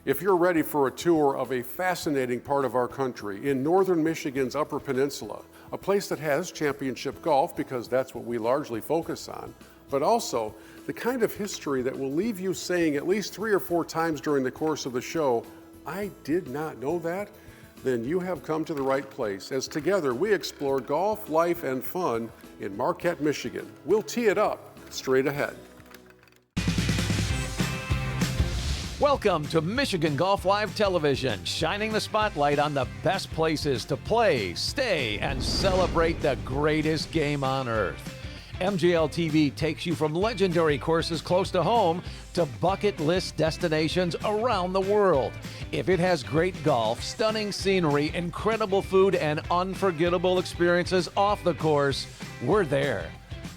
If you're ready for a tour of a fascinating part of our country in northern Michigan's Upper Peninsula, a place that has championship golf because that's what we largely focus on, but also the kind of history that will leave you saying at least 3 or 4 times during the course of the show, "I did not know that," then you have come to the right place, as together we explore golf, life, and fun in Marquette, Michigan. We'll tee it up straight ahead. Welcome to Michigan Golf Live Television, shining the spotlight on the best places to play, stay, and celebrate the greatest game on earth. MGL TV takes you from legendary courses close to home to bucket list destinations around the world. If it has great golf, stunning scenery, incredible food, and unforgettable experiences off the course, we're there.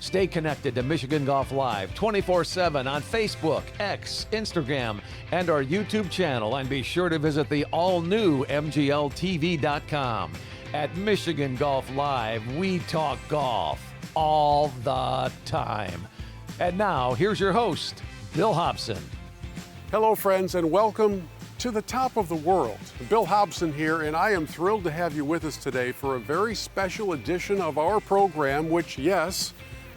Stay connected to Michigan Golf Live 24/7 on Facebook, X, Instagram, and our YouTube channel, and be sure to visit the all-new MGLTV.com. At Michigan Golf Live, we talk golf all the time. And now, here's your host, Bill Hobson. Hello, friends, and welcome to the top of the world. Bill Hobson here, and I am thrilled to have you with us today for a very special edition of our program, which, yes,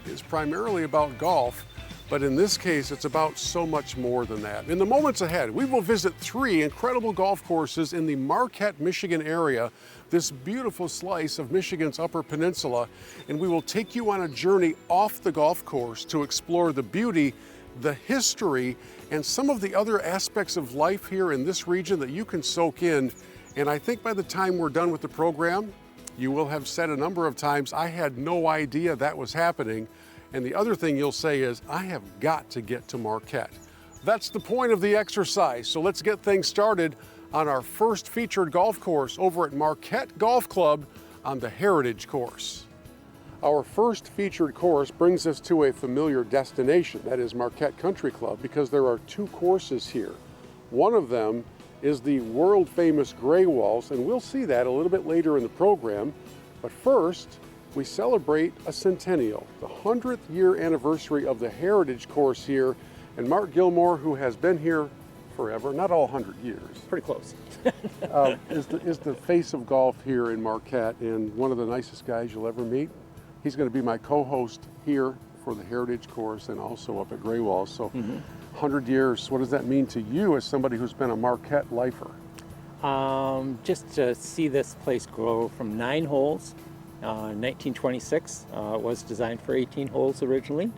is primarily about golf, but in this case, it's about so much more than that. In the moments ahead, we will visit 3 incredible golf courses in the Marquette, Michigan area, this beautiful slice of Michigan's Upper Peninsula, and we will take you on a journey off the golf course to explore the beauty, the history, and some of the other aspects of life here in this region that you can soak in. And I think by the time we're done with the program, you will have said a number of times, "I had no idea that was happening." And the other thing you'll say is, "I have got to get to Marquette." That's the point of the exercise. So let's get things started on our first featured golf course over at Marquette Golf Club on the Heritage Course. Our first featured course brings us to a familiar destination, that is Marquette Country Club, because there are 2 courses here. One of them is the world famous Greywalls, and we'll see that a little bit later in the program. But first, we celebrate a centennial, the 100th year anniversary of the Heritage Course here. And Mark Gilmore, who has been here forever, not all 100 years. Pretty close. is the face of golf here in Marquette, and one of the nicest guys you'll ever meet. He's going to be my co-host here for the Heritage Course and also up at Greywalls. So 100 years, what does that mean to you as somebody who's been a Marquette lifer? Just to see this place grow from 9 holes. 1926 was designed for 18 holes originally.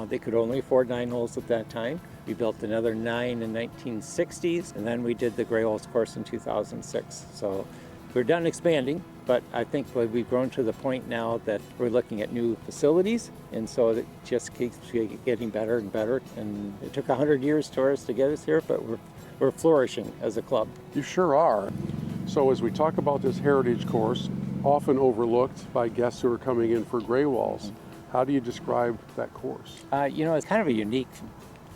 They could only afford 9 holes at that time. We built another 9 in 1960s, and then we did the Greywalls course in 2006. So we're done expanding, but I think we've grown to the point now that we're looking at new facilities, and so it just keeps getting better and better. And it took 100 years for us to get us here, but we're flourishing as a club. You sure are. So as we talk about this Heritage Course, often overlooked by guests who are coming in for Greywalls, how do you describe that course? It's kind of a unique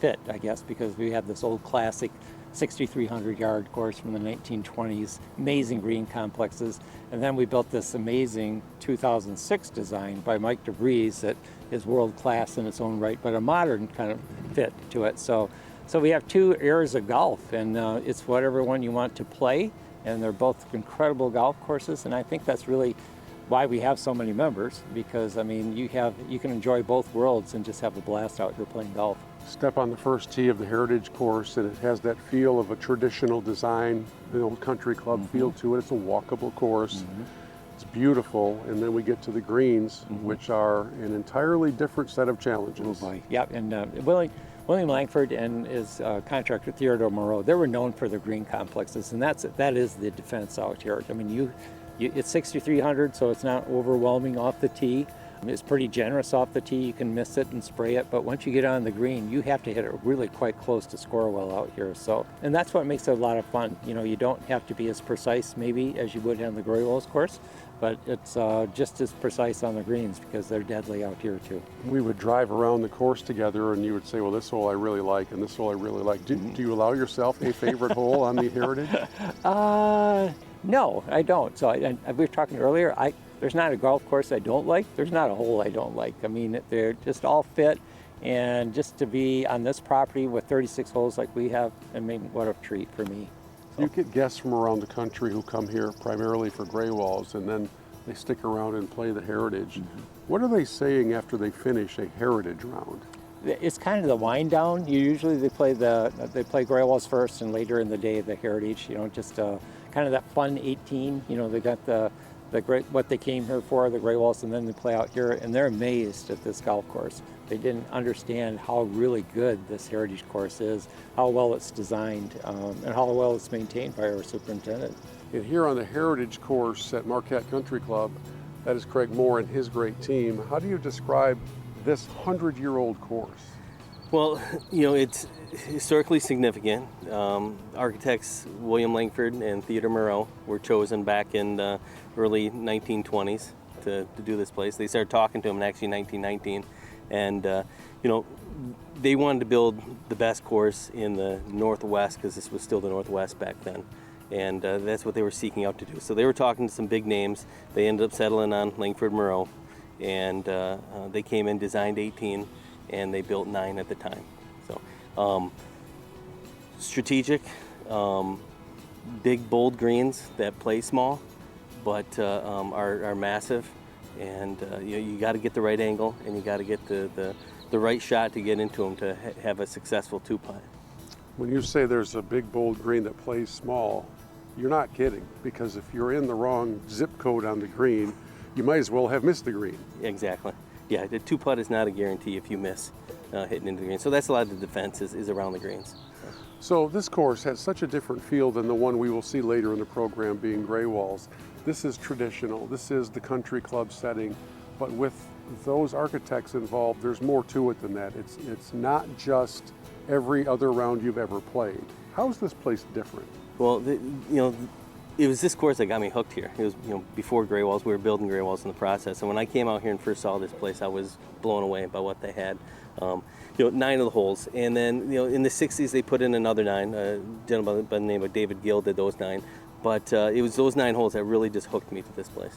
fit, I guess, because we have this old classic 6,300 yard course from the 1920s, amazing green complexes, and then we built this amazing 2006 design by Mike DeVries that is world class in its own right, but a modern kind of fit to it. So we have 2 eras of golf, and it's whatever one you want to play, and they're both incredible golf courses, and I think that's really why we have so many members, because I mean you can enjoy both worlds and just have a blast out here playing golf. Step on the first tee of the Heritage Course, and it has that feel of a traditional design, the old country club feel to it. It's a walkable course. It's beautiful, and then we get to the greens, which are an entirely different set of challenges. Oh boy. Yep, and William Langford and his contractor Theodore Moreau, they were known for their green complexes, and that is the defense out here. I mean, it's 6,300, so it's not overwhelming off the tee. It's pretty generous off the tee. You can miss it and spray it, but once you get on the green, you have to hit it really quite close to score well out here. So, and that's what makes it a lot of fun. You don't have to be as precise maybe as you would on the Greywalls course, but it's just as precise on the greens because they're deadly out here too. We would drive around the course together, and you would say, well, this hole I really like, and this hole I really like. Do you allow yourself a favorite hole on the Heritage? No, I don't. So we were talking earlier, there's not a golf course I don't like. There's not a hole I don't like. I mean, they're just all fit, And just to be on this property with 36 holes like we have, I mean, what a treat for me. You get guests from around the country who come here primarily for Greywalls, and then they stick around and play the Heritage. What are they saying after they finish a Heritage round? It's kind of the wind down. Usually they play Greywalls first, and later in the day the Heritage. You know, just kind of that fun 18. You know, they got the great what they came here for, the Greywalls, and then they play out here, and they're amazed at this golf course. They didn't understand how really good this Heritage course is, how well it's designed, and how well it's maintained by our superintendent. And here on the Heritage course at Marquette Country Club, that is Craig Moore and his great team. How do you describe this 100-year-old course? Well, you know, it's historically significant. Architects William Langford and Theodore Moreau were chosen back in the early 1920s to do this place. They started talking to him in actually 1919, and you know, they wanted to build the best course in the Northwest, because this was still the Northwest back then, and that's what they were seeking out to do. So they were talking to some big names. They ended up settling on Langford Moreau, and they came in, designed 18, and they built 9 at the time. So strategic, big bold greens that play small but are massive, and you got to get the right angle, and you got to get the right shot to get into them to have a successful 2-putt. When you say there's a big bold green that plays small, you're not kidding, because if you're in the wrong zip code on the green, you might as well have missed the green. Exactly. Yeah, the 2-putt is not a guarantee if you miss hitting into the green. So that's a lot of the defense is around the greens. So this course has such a different feel than the one we will see later in the program, being Greywalls. This is traditional. This is the country club setting, but with those architects involved, there's more to it than that. It's not just every other round you've ever played. How is this place different? Well, it was this course that got me hooked here. It was, before Greywalls, we were building Greywalls in the process. And when I came out here and first saw this place, I was blown away by what they had. 9 of the holes. And then, in the 60s, they put in another 9. A gentleman by the name of David Gill did those 9. But it was those 9 holes that really just hooked me to this place.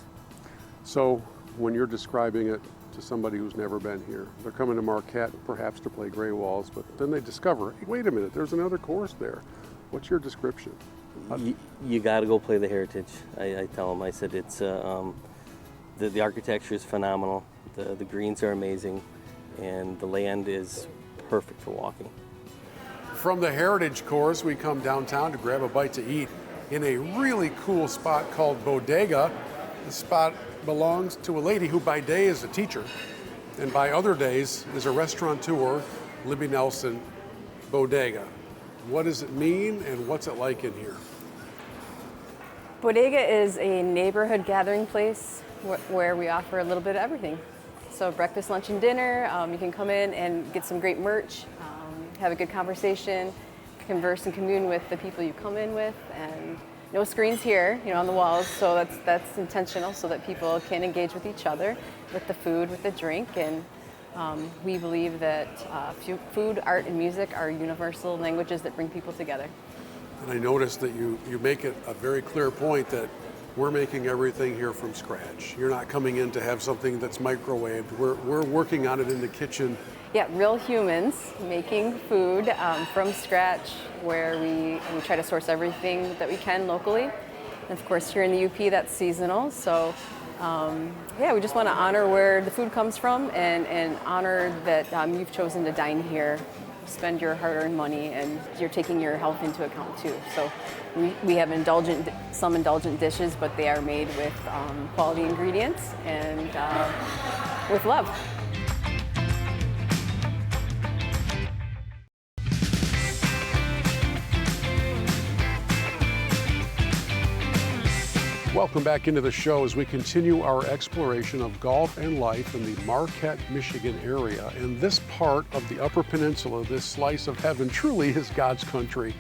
So when you're describing it to somebody who's never been here, they're coming to Marquette perhaps to play Greywalls, but then they discover, hey, wait a minute, there's another course there. What's your description? You got to go play the Heritage. I tell them, I said it's the architecture is phenomenal, the greens are amazing, and the land is perfect for walking. From the Heritage course, we come downtown to grab a bite to eat in a really cool spot called Bodega. The spot belongs to a lady who by day is a teacher, and by other days is a restaurateur, Libby Nelson. Bodega. What does it mean, and what's it like in here? Bodega is a neighborhood gathering place where we offer a little bit of everything. So breakfast, lunch, and dinner. You can come in and get some great merch, have a good conversation, converse and commune with the people you come in with, and no screens here, on the walls. So that's intentional, so that people can engage with each other, with the food, with the drink, and we believe that food, art, and music are universal languages that bring people together. And I noticed that you make it a very clear point that we're making everything here from scratch. You're not coming in to have something that's microwaved. We're working on it in the kitchen. Yeah, real humans making food from scratch, where we try to source everything that we can locally. And of course, here in the UP, that's seasonal. So we just want to honor where the food comes from, and honor that you've chosen to dine here, spend your hard-earned money, and you're taking your health into account too. So we have some indulgent dishes, but they are made with quality ingredients and with love. Welcome back into the show as we continue our exploration of golf and life in the Marquette, Michigan area. And this part of the Upper Peninsula, this slice of heaven, truly is God's country.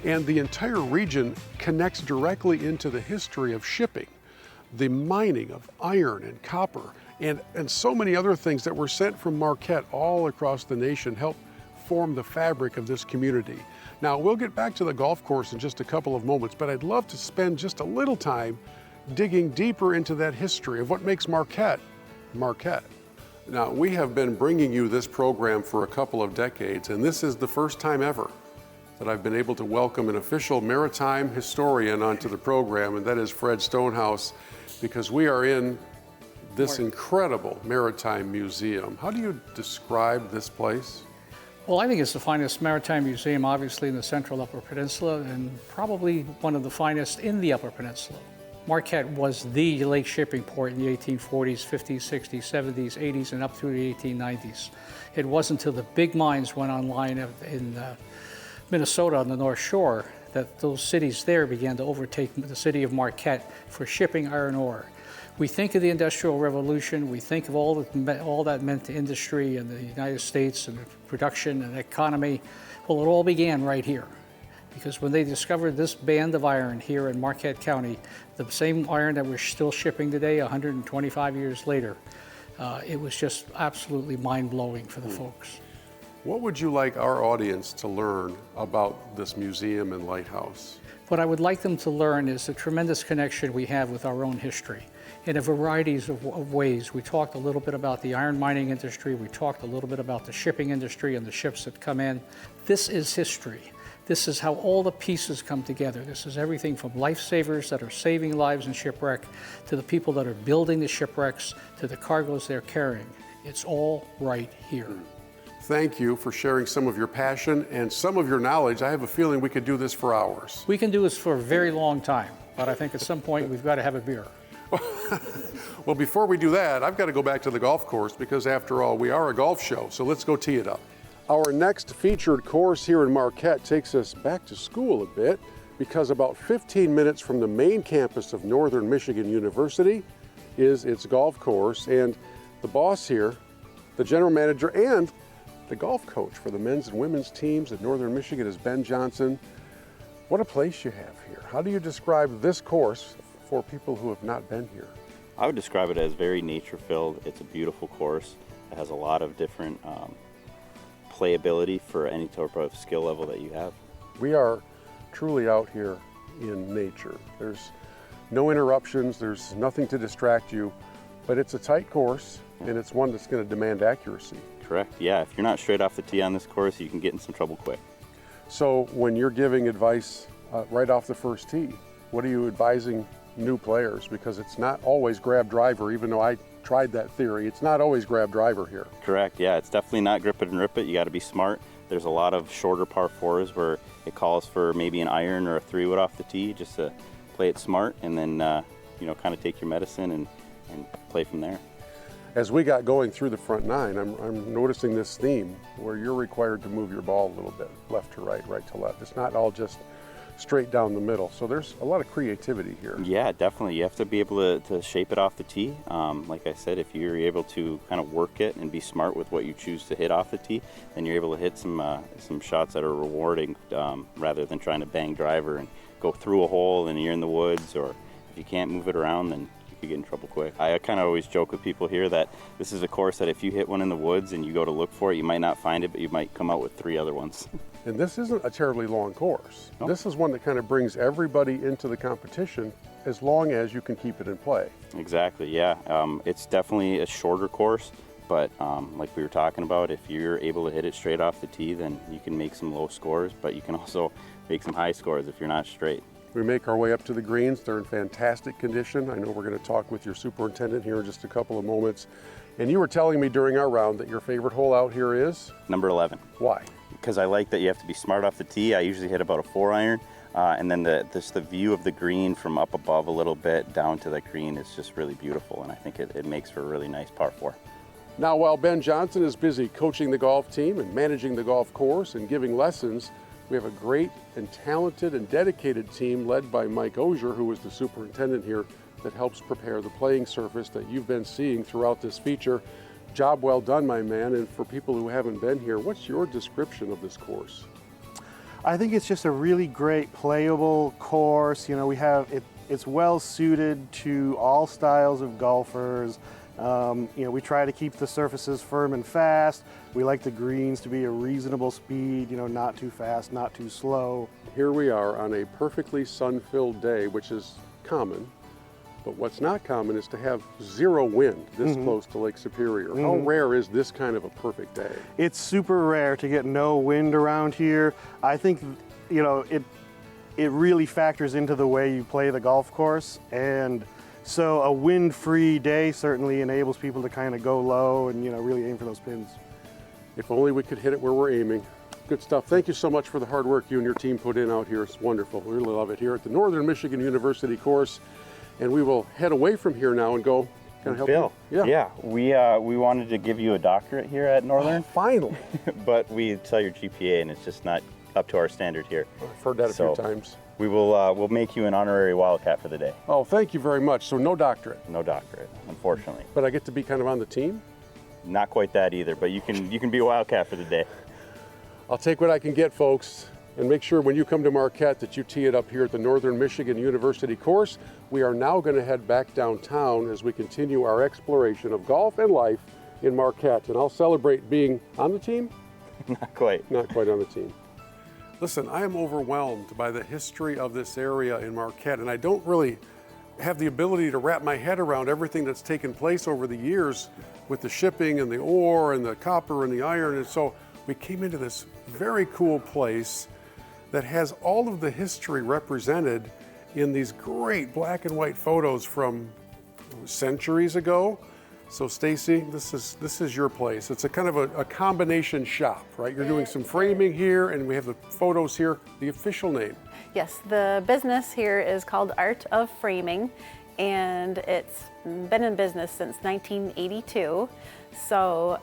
And the entire region connects directly into the history of shipping, the mining of iron and copper, and so many other things that were sent from Marquette all across the nation help form the fabric of this community. Now, we'll get back to the golf course in just a couple of moments, but I'd love to spend just a little time digging deeper into that history of what makes Marquette, Marquette. Now, we have been bringing you this program for a couple of decades, and this is the first time ever that I've been able to welcome an official maritime historian onto the program, and that is Fred Stonehouse, because we are in this incredible maritime museum. How do you describe this place? Well, I think it's the finest maritime museum, obviously, in the central Upper Peninsula, and probably one of the finest in the Upper Peninsula. Marquette was the lake shipping port in the 1840s, 50s, 60s, 70s, 80s, and up through the 1890s. It wasn't until the big mines went online in Minnesota on the North Shore that those cities there began to overtake the city of Marquette for shipping iron ore. We think of the Industrial Revolution, we think of all that meant to industry and the United States and production and economy. Well, it all began right here. Because when they discovered this band of iron here in Marquette County, the same iron that we're still shipping today 125 years later, it was just absolutely mind-blowing for the folks. What would you like our audience to learn about this museum and lighthouse? What I would like them to learn is the tremendous connection we have with our own history in a variety of ways. We talked a little bit about the iron mining industry, we talked a little bit about the shipping industry and the ships that come in. This is history. This is how all the pieces come together. This is everything from lifesavers that are saving lives in shipwreck, to the people that are building the shipwrecks, to the cargoes they're carrying. It's all right here. Thank you for sharing some of your passion and some of your knowledge. I have a feeling we could do this for hours. We can do this for a very long time, but I think at some point we've got to have a beer. Well, before we do that, I've got to go back to the golf course because after all, we are a golf show, so let's go tee it up. Our next featured course here in Marquette takes us back to school a bit because about 15 minutes from the main campus of Northern Michigan University is its golf course, and the boss here, the general manager and the golf coach for the men's and women's teams at Northern Michigan is Ben Johnson. What a place you have here. How do you describe this course for people who have not been here? I would describe it as very nature-filled. It's a beautiful course. It has a lot of different playability for any type of skill level that you have. We are truly out here in nature. There's no interruptions, there's nothing to distract you, but it's a tight course and it's one that's going to demand accuracy. Correct, yeah. If you're not straight off the tee on this course, you can get in some trouble quick. So when you're giving advice right off the first tee, what are you advising new players? Because it's not always grab driver, even though I tried that theory. It's not always grab driver here. Correct, yeah. It's definitely not grip it and rip it. You got to be smart. There's a lot of shorter par fours where it calls for maybe an iron or a 3-wood off the tee just to play it smart and then, kind of take your medicine and play from there. As we got going through the front nine, I'm noticing this theme where you're required to move your ball a little bit, left to right, right to left. It's not all just straight down the middle. So there's a lot of creativity here. Yeah, definitely. You have to be able to shape it off the tee. Like I said, if you're able to kind of work it and be smart with what you choose to hit off the tee, then you're able to hit some shots that are rewarding rather than trying to bang driver and go through a hole and you're in the woods, or if you can't move it around, then you could get in trouble quick. I kind of always joke with people here that this is a course that if you hit one in the woods and you go to look for it, you might not find it, but you might come out with 3 other ones. And this isn't a terribly long course. Nope. This is one that kind of brings everybody into the competition as long as you can keep it in play. Exactly, yeah. It's definitely a shorter course, but like we were talking about, if you're able to hit it straight off the tee, then you can make some low scores, but you can also make some high scores if you're not straight. We make our way up to the greens. They're in fantastic condition. I know we're going to talk with your superintendent here in just a couple of moments. And you were telling me during our round that your favorite hole out here is? Number 11. Why? Because I like that you have to be smart off the tee. I usually hit about a 4-iron, and then the view of the green from up above a little bit down to the green is just really beautiful, and I think it makes for a really nice par 4. Now, while Ben Johnson is busy coaching the golf team and managing the golf course and giving lessons, we have a great and talented and dedicated team led by Mike Osier, who is the superintendent here, that helps prepare the playing surface that you've been seeing throughout this feature. Job well done, my man. And for people who haven't been here, what's your description of this course? I think it's just a really great playable course. You know, it's well suited to all styles of golfers. We try to keep the surfaces firm and fast. We like the greens to be a reasonable speed, not too fast, not too slow. Here we are on a perfectly sun-filled day, which is common, But what's not common is to have zero wind this close to Lake Superior. How rare is this kind of a perfect day? It's super rare to get no wind around here. I think, you know, it really factors into the way you play the golf course. And so a wind-free day certainly enables people to kind of go low and, you know, really aim for those pins. If only we could hit it where we're aiming. Good stuff. Thank you so much for the hard work you and your team put in out here. It's wonderful. We really love it here at the Northern Michigan University course. And we will head away from here now and go. Can I help Bill, you? yeah, we wanted to give you a doctorate here at Northern, Finally. but we saw your GPA and it's just not up to our standard here. I've heard that a few times. We will we'll make you an honorary Wildcat for the day. Oh, thank you very much. So no doctorate. No doctorate, unfortunately. But I get to be kind of on the team? Not quite that either, but you can be a Wildcat for the day. I'll take what I can get, folks. And make sure when you come to Marquette that you tee it up here at the Northern Michigan University course. We are now going to head back downtown as we continue our exploration of golf and life in Marquette. And I'll celebrate being on the team. Not quite. Not quite on the team. Listen, I am overwhelmed by the history of this area in Marquette, and I don't really have the ability to wrap my head around everything that's taken place over the years with the shipping and the ore and the copper and the iron. And so we came into this very cool place that has all of the history represented in these great black and white photos from centuries ago. So Stacy, this is your place. It's a kind of a combination shop, right? You're doing some framing here and we have the photos here. The official name. Yes, the business here is called Art of Framing, and it's been in business since 1982. So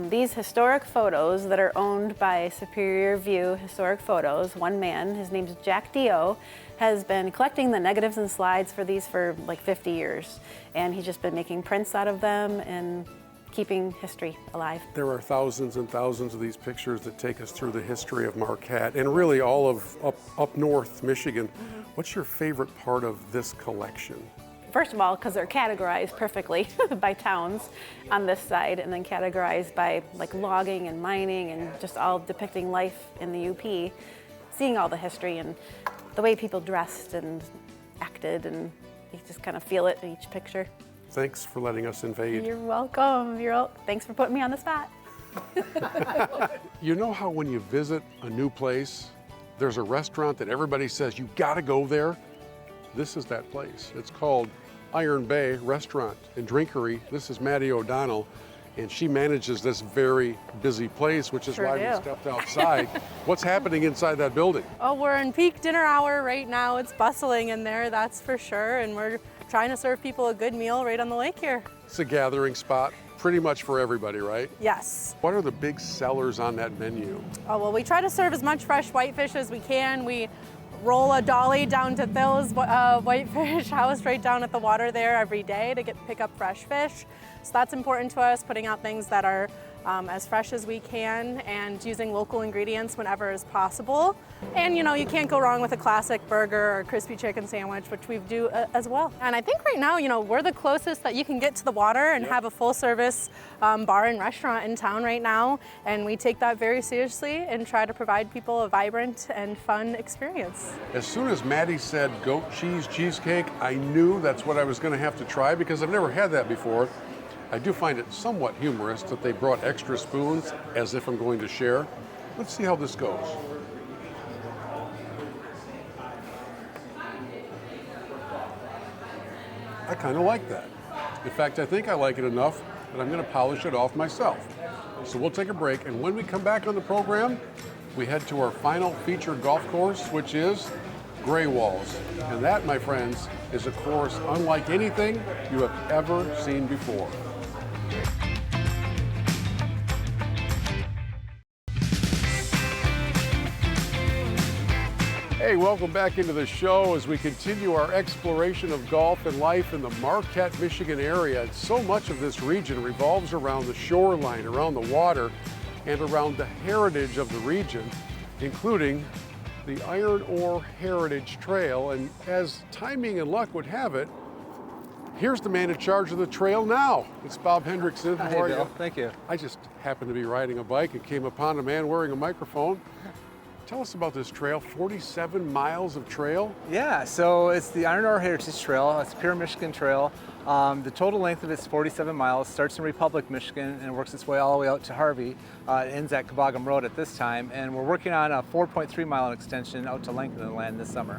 these historic photos that are owned by Superior View Historic Photos, one man, his name's Jack Dio, has been collecting the negatives and slides for these for like 50 years. And he's just been making prints out of them and keeping history alive. There are thousands and thousands of these pictures that take us through the history of Marquette and really all of up north Michigan. What's your favorite part of this collection? First of all, because they're categorized perfectly by towns on this side, and then categorized by like logging and mining and just all depicting life in the UP, seeing all the history and the way people dressed and acted, and you just kind of feel it in each picture. Thanks for letting us invade. You're welcome. Thanks for putting me on the spot. You know how when you visit a new place, there's a restaurant that everybody says you gotta go there? This is that place. It's called Iron Bay Restaurant and Drinkery. This is Maddie O'Donnell, and she manages this very busy place, which is why we stepped outside. What's happening inside that building? Oh, we're in peak dinner hour right now. It's bustling in there, that's for sure, and we're trying to serve people a good meal right on the lake here. It's a gathering spot, pretty much for everybody, right? Yes. What are the big sellers on that menu? Oh, well, we try to serve as much fresh whitefish as we can. We roll a dolly down to Phil's whitefish house right down at the water there every day to pick up fresh fish. So that's important to us, putting out things that are as fresh as we can and using local ingredients whenever is possible. And you know, you can't go wrong with a classic burger or crispy chicken sandwich, which we do as well. And I think right now, you know, we're the closest that you can get to the water and have a full service bar and restaurant in town right now. And we take that very seriously and try to provide people a vibrant and fun experience. As soon as Maddie said goat cheese cheesecake, I knew that's what I was gonna have to try because I've never had that before. I do find it somewhat humorous that they brought extra spoons as if I'm going to share. Let's see how this goes. I kind of like that. In fact, I think I like it enough that I'm going to polish it off myself. So we'll take a break, and when we come back on the program, we head to our final featured golf course, which is Greywalls. And that, my friends, is a course unlike anything you have ever seen before. Hey, welcome back into the show as we continue our exploration of golf and life in the Marquette, Michigan area. So much of this region revolves around the shoreline, around the water, and around the heritage of the region, including the Iron Ore Heritage Trail. And as timing and luck would have it, here's the man in charge of the trail now. It's Bob Hendrickson. How are you? Thank you. I just happened to be riding a bike and came upon a man wearing a microphone. Tell us about this trail, 47 miles of trail? Yeah, so it's the Iron Ore Heritage Trail. It's a pure Michigan trail. The total length of it is 47 miles. Starts in Republic, Michigan, and works its way all the way out to Harvey. It ends at Cabogam Road at this time, and we're working on a 4.3 mile extension out to Langford land this summer.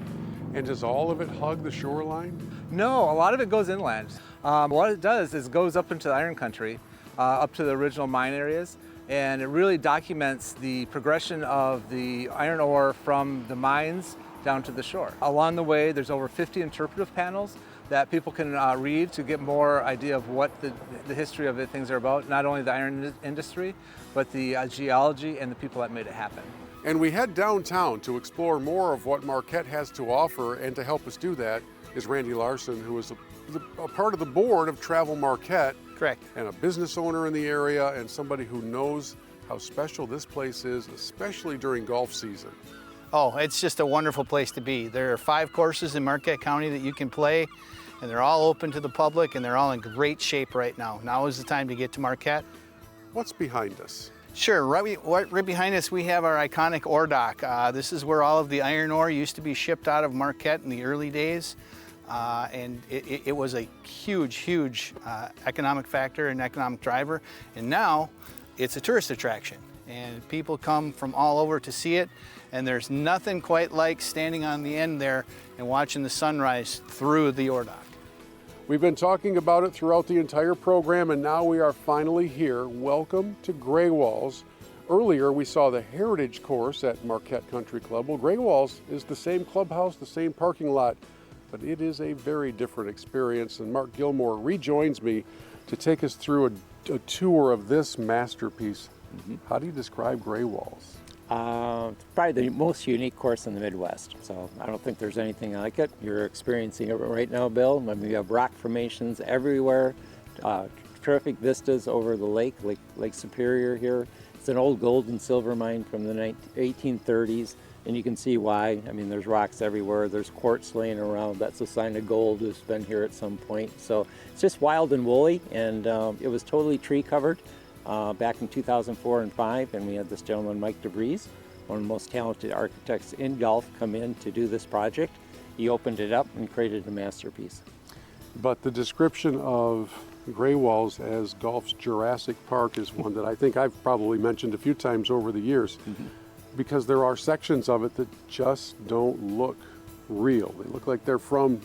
And does all of it hug the shoreline? No, a lot of it goes inland. What it does is it goes up into the Iron Country, up to the original mine areas, and it really documents the progression of the iron ore from the mines down to the shore. Along the way, there's over 50 interpretive panels that people can read to get more idea of what the history of the things are about, not only the iron industry, but the geology and the people that made it happen. And we head downtown to explore more of what Marquette has to offer, and to help us do that is Randy Larson, who is a part of the board of Travel Marquette. Correct. And a business owner in the area, and somebody who knows how special this place is, especially during golf season. Oh, it's just a wonderful place to be. There are 5 courses in Marquette County that you can play, and they're all open to the public, and they're all in great shape right now. Now is the time to get to Marquette. What's behind us? Sure, right behind us we have our iconic ore dock. This is where all of the iron ore used to be shipped out of Marquette in the early days. And it was a huge economic factor and economic driver. And now it's a tourist attraction. And people come from all over to see it. And there's nothing quite like standing on the end there and watching the sunrise through the ore dock. We've been talking about it throughout the entire program, and now we are finally here. Welcome to Greywalls. Earlier, we saw the Heritage Course at Marquette Country Club. Well, Greywalls is the same clubhouse, the same parking lot, but it is a very different experience. And Mark Gilmore rejoins me to take us through a tour of this masterpiece. How do you describe Greywalls? It's probably the most unique course in the Midwest, so I don't think there's anything like it. You're experiencing it right now, Bill. I mean, we have rock formations everywhere, terrific vistas over the lake Superior here. It's an old gold and silver mine from the 1830s, and you can see why. I mean, there's rocks everywhere. There's quartz laying around. That's a sign of gold has been here at some point. So it's just wild and woolly, and it was totally tree covered. Back in 2004 and 5, and we had this gentleman, Mike DeVries, one of the most talented architects in golf, come in to do this project. He opened it up and created a masterpiece. But the description of Greywalls as golf's Jurassic Park is one that I think I've probably mentioned a few times over the years, because there are sections of it that just don't look real. They look like they're from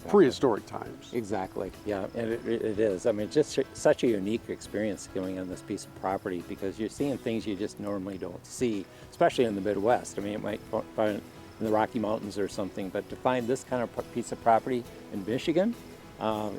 prehistoric times. Exactly, yeah, and it is. I mean, just such a unique experience going on this piece of property, because you're seeing things you just normally don't see, especially in the Midwest. I mean, it might find in the Rocky Mountains or something, but to find this kind of piece of property in Michigan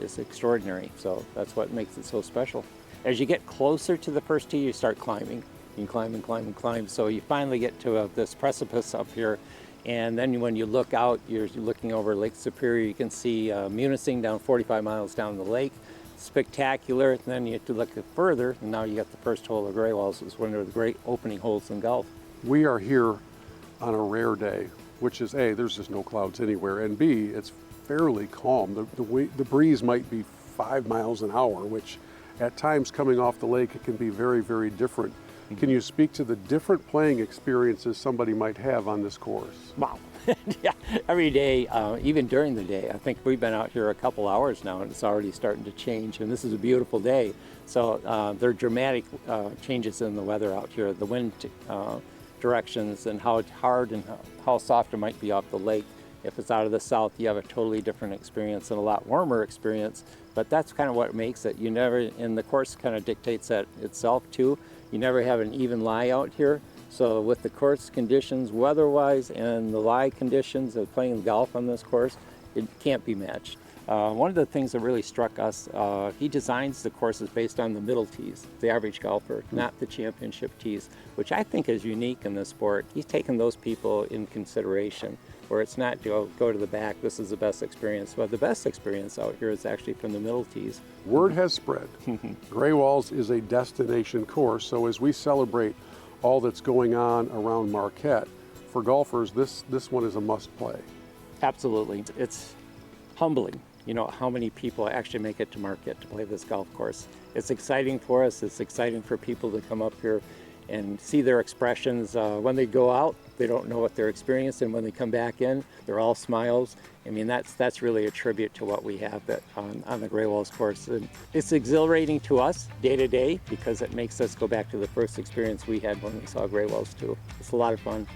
is extraordinary. So that's what makes it so special. As you get closer to the first tee, you start climbing. You can climb and climb and climb. So you finally get to this precipice up here. And then when you look out, you're looking over Lake Superior. You can see Munising down 45 miles down the lake. Spectacular. And then you have to look further, and now you got the first hole of Greywalls. It's one of the great opening holes in golf. We are here on a rare day, which is A, there's just no clouds anywhere, and B, it's fairly calm. The breeze might be 5 miles an hour, which at times coming off the lake, it can be very, very different. Can you speak to the different playing experiences somebody might have on this course? Wow. Yeah, every day, even during the day. I think we've been out here a couple hours now, and it's already starting to change, and this is a beautiful day. So there are dramatic changes in the weather out here, the wind directions, and how hard and how soft it might be off the lake. If it's out of the south, you have a totally different experience and a lot warmer experience, but that's kind of what makes it. You never, and the course kind of dictates that itself too. You never have an even lie out here. So with the course conditions weather-wise and the lie conditions of playing golf on this course, it can't be matched. One of the things that really struck us, he designs the courses based on the middle tees, the average golfer, not the championship tees, which I think is unique in this sport. He's taken those people in consideration, where it's not go to the back, this is the best experience. But the best experience out here is actually from the middle tees. Word has spread. Greywalls is a destination course, so as we celebrate all that's going on around Marquette, for golfers, this one is a must play. Absolutely. It's humbling, you know, how many people actually make it to Marquette to play this golf course. It's exciting for us. It's exciting for people to come up here and see their expressions. When they go out, they don't know what they're experiencing. When they come back in, they're all smiles. I mean, that's really a tribute to what we have on the Greywalls course. And it's exhilarating to us day to day because it makes us go back to the first experience we had when we saw Greywalls too. It's a lot of fun.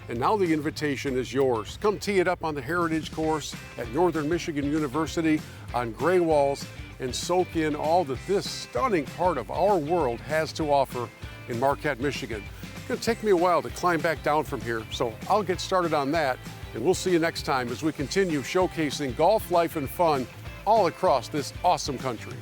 And now the invitation is yours. Come tee it up on the Heritage course at Northern Michigan University on Greywalls and soak in all that this stunning part of our world has to offer in Marquette, Michigan. It's going to take me a while to climb back down from here, so I'll get started on that, and we'll see you next time as we continue showcasing golf, life, and fun all across this awesome country.